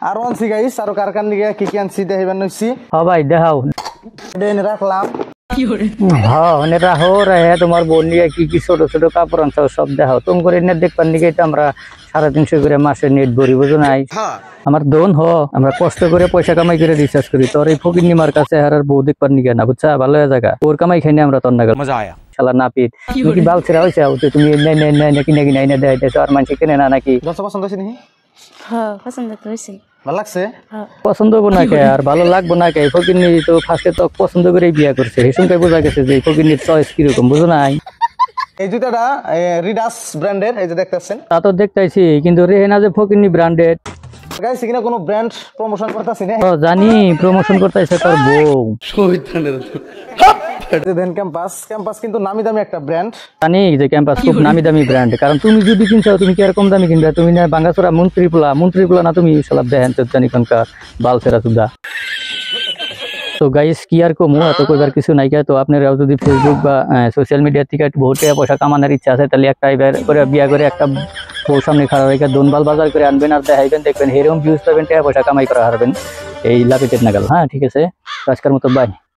আর আনছি গাইস আর কারখান দিকে কি কি আনছি দেখাইবেন নইছি। হ্যাঁ ভাই দেখাও। এনে রাখলাম। হ্যাঁ এনে রাখো রে তোমার বোন নিয়ে কি কি ছোট ছোট কাপড় আনছো সব দেখাও। তুমি করে নেট দেখবার নিকে তো আমরা 350 করে মাসে নেট ভরি বুঝো নাই। আমার দোন হ আমরা কষ্ট করে পয়সা কামাই করে রিচার্জ করি। তোর এই ফকিন্নিমার কাছে আর বউ দেখবার নিকে না বুঝছা ভালো জায়গা ওর কামাই খাইনি আমরা তোর নাগাল মজা আয়া শালা নাপিত তুমি কি বাল ছেড়া হইছে তুমি নাকি নাকি নাই না দেয় আর মানুষ কেনে না নাকি পছন্দ হয়েছে নাকি? হ্যাঁ পছন্দ তো হয়েছে। ভালো লাগছে? পছন্দ হবো না কে আর ভালো লাগবো না কে ফকিন্নি তো ফার্স্টে তো পছন্দ করেই বিয়া করছে হেসুমকে বোঝা গেছে যে ফকিন্নির চয়েস কিরকম বুঝো নাই। এই জুতাটা রিডাস ব্র্যান্ডের এই যে দেখতেছেন। তা তো দেখতেছি কিন্তু রেহেনা যে ফকিন্নি ব্র্যান্ডেড গাইস কিনা কোনো ব্র্যান্ড প্রমোশন করতেছি না। জানি প্রমোশন করতেছে তোর বউ। দেন ক্যাম্পাস কিন্তু নামি দামি একটা ব্র্যান্ড। জানি যে ক্যাম্পাস খুব নামি দামি ব্র্যান্ড কারণ তুমি যদি কিনছো তুমি কি আর কম দামি কিনবে তুমি না বাঙ্গাচোরা মন্ত্রীপুলা না তুমি শালা বেহেন তো জানি কোনকার বালছেরা সুদা। তো গাইস কি আর কমু এত কইবার কিছু নাই তো আপনারাও যদি ফেসবুক বা সোশ্যাল মিডিয়া থেকে বহুত টাকা পয়সা কামানোর ইচ্ছা আছে তাহলে একটা করে বিয়া করে একটা বউ সামনে খারাপ রেখে দোনবাল বাজার করে আনবেন আর দেখাইবেন দেখবেন এরকম ভিউজ পাবেন টাকা পয়সা কামাই করা হারবেন এই লাপিটের নাগাল। হ্যাঁ ঠিক আছে আজকের মতো বাই।